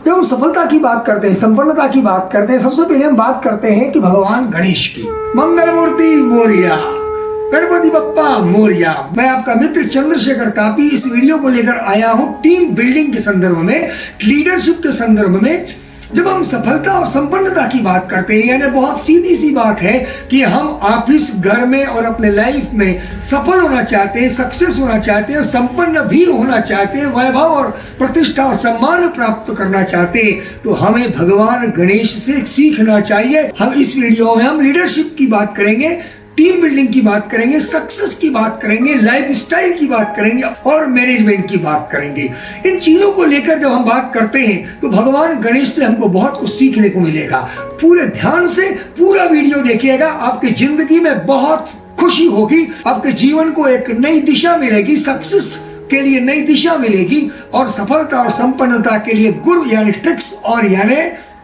जब हम सफलता की बात करते हैं, संपन्नता की बात करते हैं, सबसे पहले हम बात करते हैं कि भगवान गणेश की। मंगल मूर्ति मोरिया, गणपति बप्पा मोरिया। मैं आपका मित्र चंद्रशेखर तापी इस वीडियो को लेकर आया हूं टीम बिल्डिंग के संदर्भ में, लीडरशिप के संदर्भ में। जब हम सफलता और संपन्नता की बात करते हैं, यानी बहुत सीधी सी बात है कि हम ऑफिस, घर में और अपने लाइफ में सफल होना चाहते हैं, सक्सेस होना चाहते हैं और संपन्न भी होना चाहते हैं, वैभव और प्रतिष्ठा और सम्मान प्राप्त करना चाहते हैं, तो हमें भगवान गणेश से सीखना चाहिए। हम इस वीडियो में हम लीडरशिप की बात करेंगे, टीम बिल्डिंग की बात करेंगे, सक्सेस की बात करेंगे, लाइफ स्टाइल की बात करेंगे और मैनेजमेंट की बात करेंगे। इन चीजों को लेकर जब हम बात करते हैं तो भगवान गणेश से हमको बहुत कुछ सीखने को मिलेगा। पूरे ध्यान से पूरा वीडियो देखिएगा, आपकी जिंदगी में बहुत खुशी होगी, आपके जीवन को एक नई दिशा मिलेगी, सक्सेस के लिए नई दिशा मिलेगी और सफलता और संपन्नता के लिए गुरु यानी ट्रिक्स और यानी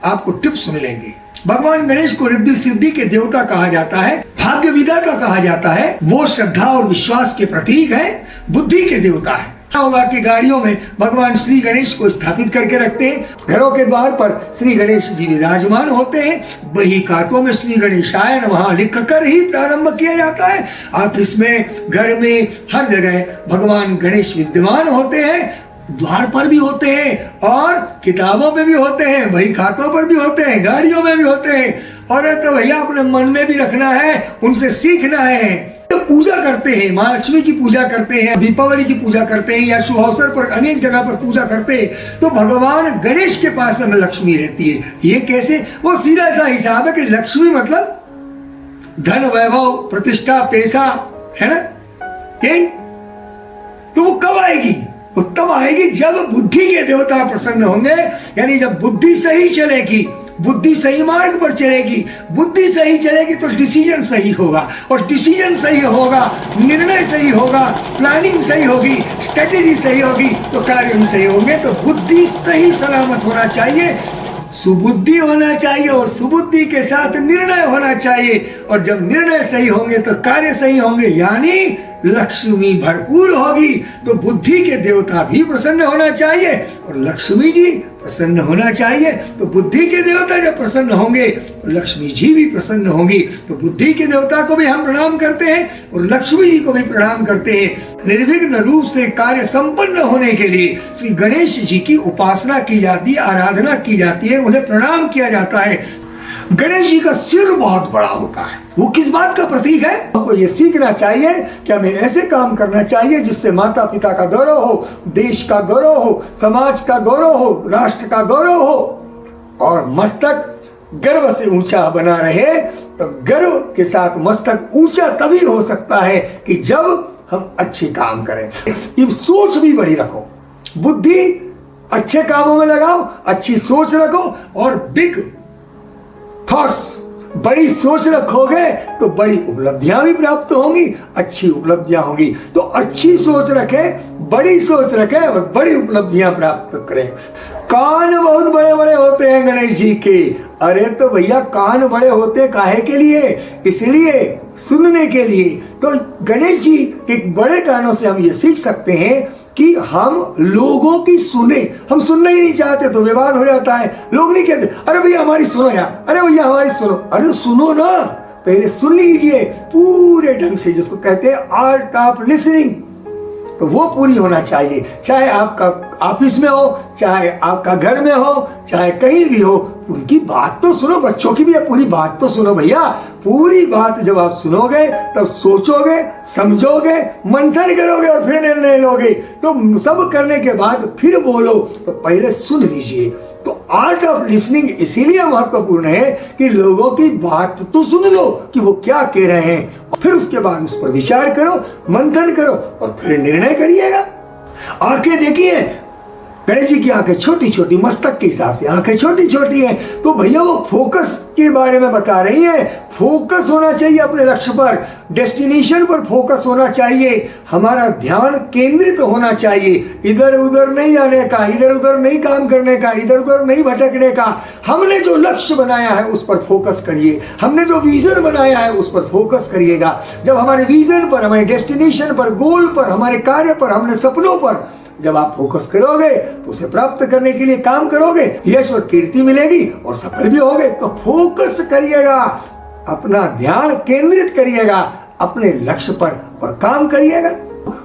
आपको टिप्स मिलेंगे। भगवान गणेश को रिद्धि सिद्धि के देवता कहा जाता है, भाग्य विधाता कहा जाता है। वो श्रद्धा और विश्वास के प्रतीक है, बुद्धि के देवता है। होगा कि गाड़ियों में भगवान श्री गणेश को स्थापित करके रखते हैं, घरों के द्वार पर श्री गणेश जी विराजमान होते हैं, बही खातों में श्री गणेशाय नमः लिख कर ही प्रारंभ किया जाता है। ऑफिस में, घर में, हर जगह भगवान गणेश विद्यमान होते हैं, द्वार पर भी होते हैं और किताबों में भी होते हैं, बही खातों पर भी होते हैं, गाड़ियों में भी होते हैं। और तो भैया अपने मन में भी रखना है, उनसे सीखना है। तो पूजा करते हैं, माँ लक्ष्मी की पूजा करते हैं, दीपावली की पूजा करते हैं या शुभ अवसर पर अनेक जगह पर पूजा करते हैं, तो भगवान गणेश के पास में लक्ष्मी रहती है। ये कैसे? वो सीधा सा हिसाब है कि लक्ष्मी मतलब धन, वैभव, प्रतिष्ठा, पैसा, है ना, यही। तो वो कब आएगी? वो तब आएगी जब बुद्धि के देवता प्रसन्न होंगे, यानी जब बुद्धि सही चलेगी, बुद्धि सही मार्ग पर चलेगी, बुद्धि सही चलेगी तो डिसीजन सही होगा, और डिसीजन सही होगा, निर्णय सही होगा, प्लानिंग सही होगी, स्ट्रेटेजी सही होगी तो कार्य भी सही होंगे। तो बुद्धि सही सलामत होना चाहिए, सुबुद्धि होना चाहिए और सुबुद्धि के साथ निर्णय होना चाहिए, और जब निर्णय सही होंगे तो कार्य सही होंगे, यानी लक्ष्मी भरपूर होगी। तो बुद्धि के देवता भी प्रसन्न होना चाहिए और लक्ष्मी जी प्रसन्न होना चाहिए। तो बुद्धि के देवता जब प्रसन्न होंगे तो लक्ष्मी जी भी प्रसन्न होंगी। तो बुद्धि के देवता को भी हम प्रणाम करते हैं और लक्ष्मी जी को भी प्रणाम करते हैं। निर्विघ्न रूप से कार्य संपन्न होने के लिए श्री गणेश जी की उपासना की जाती है, आराधना की जाती है, उन्हें प्रणाम किया जाता है। गणेश जी का सिर बहुत बड़ा होता है। वो किस बात का प्रतीक है? हमको ये सीखना चाहिए कि हमें ऐसे काम करना चाहिए जिससे माता पिता का गौरव हो, देश का गौरव हो, समाज का गौरव हो, राष्ट्र का गौरव हो और मस्तक गर्व से ऊंचा बना रहे। तो गर्व के साथ मस्तक ऊंचा तभी हो सकता है कि जब हम अच्छे काम करें। ये सोच भी बड़ी रखो, बुद्धि अच्छे कामों में लगाओ, अच्छी सोच रखो और बिग थॉट्स, बड़ी सोच रखोगे तो बड़ी उपलब्धियां भी प्राप्त होंगी, अच्छी उपलब्धियां होंगी। तो अच्छी सोच रखें, बड़ी सोच रखें और बड़ी उपलब्धियां प्राप्त करें। कान बहुत बड़े बड़े होते हैं गणेश जी के। अरे तो भैया कान बड़े होते काहे के लिए? इसलिए सुनने के लिए। तो गणेश जी के बड़े कानों से हम ये सीख सकते हैं कि हम लोगों की सुने। हम सुनना ही नहीं चाहते तो विवाद हो जाता है। लोग नहीं कहते अरे भैया हमारी सुनो यार, अरे भैया हमारी सुनो। अरे सुनो ना, पहले सुन लीजिए पूरे ढंग से, जिसको कहते हैं आर्ट ऑफ लिसनिंग। तो वो पूरी होना चाहिए, चाहे आपका ऑफिस में हो, चाहे आपका घर में हो, चाहे कहीं भी हो। उनकी बात तो सुनो, बच्चों की भी पूरी बात तो सुनो भैया। पूरी बात जब आप सुनोगे तब सोचोगे, समझोगे, मंथन करोगे और फिर निर्णय लोगे। तो सब करने के बाद फिर बोलो। तो पहले सुन लीजिए। तो आर्ट ऑफ लिसनिंग इसीलिए महत्वपूर्ण है कि लोगों की बात तो सुन लो कि वो क्या कह रहे हैं, और फिर उसके बाद उस पर विचार करो, मंथन करो और फिर निर्णय करिएगा। आंखें देखिए, गणेश जी की आंखें छोटी छोटी, मस्तक के हिसाब से आंखें छोटी छोटी हैं। तो भैया वो फोकस के बारे में बता रही है। फोकस होना चाहिए अपने लक्ष्य पर, डेस्टिनेशन पर फोकस होना चाहिए। हमारा ध्यान केंद्रित होना चाहिए, इधर उधर नहीं जाने का, इधर उधर नहीं काम करने का, इधर उधर नहीं भटकने का। हमने जो लक्ष्य बनाया है उस पर फोकस करिए, हमने जो विजन बनाया है उस पर फोकस करिएगा। जब हमारे विजन पर, हमारे डेस्टिनेशन पर, गोल पर, हमारे कार्य पर, हमने सपनों पर जब आप फोकस करोगे तो उसे प्राप्त करने के लिए काम करोगे, यश और कीर्ति मिलेगी और सफल भी होगे। तो फोकस करिएगा, अपना ध्यान केंद्रित करिएगा अपने लक्ष्य पर और काम करिएगा।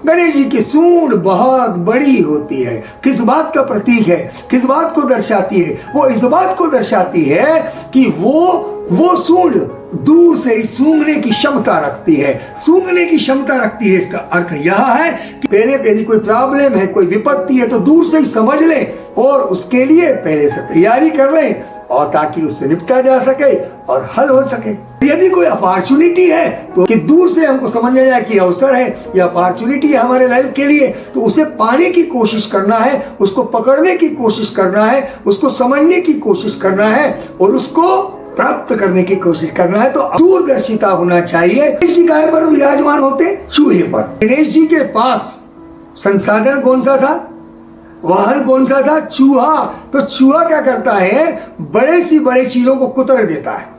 गणेश जी की सूंड बहुत बड़ी होती है। किस बात का प्रतीक है, किस बात को दर्शाती है? वो इस बात को दर्शाती है कि वो सूंड दूर से ही सूंघने की क्षमता रखती है, सूंघने की क्षमता रखती है। इसका अर्थ यह है कि पहले यदि कोई प्रॉब्लम है, कोई विपत्ति है, तो दूर से ही समझ लें और उसके लिए पहले से तैयारी कर लें, और ताकि उससे निपटा जा सके और हल हो सके। यदि कोई अपॉर्चुनिटी है तो कि दूर से हमको समझ में जाए कि अवसर है, यह अपॉर्चुनिटी है हमारे लाइफ के लिए, तो उसे पाने की कोशिश करना है, उसको पकड़ने की कोशिश करना है, उसको समझने की कोशिश करना है और उसको प्राप्त करने की कोशिश करना है। तो दूरदर्शिता होना चाहिए। गणेश जी गाय पर विराजमान होते, चूहे पर। गणेश जी के पास संसाधन कौन सा था, वाहन कौन सा था? चूहा। तो चूहा क्या करता है, बड़े सी बड़े चीजों को कुतर देता है,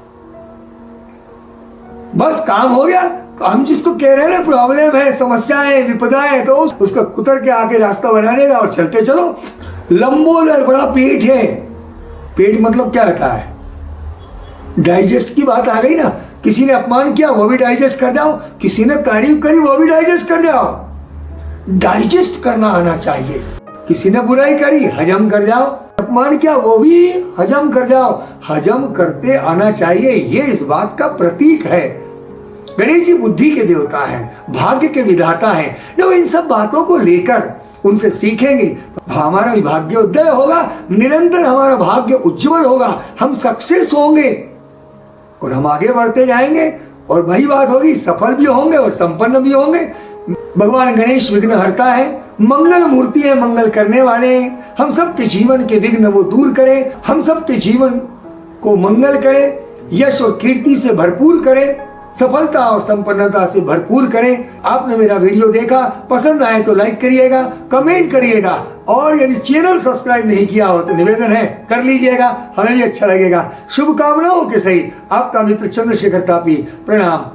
बस काम हो गया। तो हम जिसको कह रहे हैं ना प्रॉब्लम है, समस्याएं, विपदाएं, तो उसका कुतर के आगे रास्ता बना देगा और चलते चलो। लंबोदर, बड़ा पेट है। पेट मतलब क्या रहता है? डाइजेस्ट की बात आ गई ना। किसी ने अपमान किया वो भी डाइजेस्ट कर जाओ, किसी ने तारीफ करी वो भी डाइजेस्ट कर जाओ। डाइजेस्ट करना आना चाहिए। किसी ने बुराई करी, हजम कर जाओ। अपमान किया वो भी हजम कर जाओ। हजम करते आना चाहिए, ये इस बात का प्रतीक है। गणेश जी बुद्धि के देवता हैं, भाग्य के विधाता हैं। जब इन सब बातों को लेकर उनसे सीखेंगे तो हमारा भाग्योदय होगा, निरंतर हमारा भाग्य उज्जवल होगा, हम सक्सेस होंगे और हम आगे बढ़ते जाएंगे और वही बात होगी, सफल भी होंगे और संपन्न भी होंगे। भगवान गणेश विघ्नहर्ता है, मंगल मूर्ति है, मंगल करने वाले हैं। हम सबके जीवन के विघ्न वो दूर करें, हम सबके जीवन को मंगल करें, यश और कीर्ति से भरपूर करें, सफलता और संपन्नता से भरपूर करें। आपने मेरा वीडियो देखा, पसंद आए तो लाइक करिएगा, कमेंट करिएगा, और यदि चैनल सब्सक्राइब नहीं किया हो तो निवेदन है कर लीजिएगा, हमें भी अच्छा लगेगा। शुभकामनाओं के सहित आपका मित्र चंद्रशेखर तापी, प्रणाम।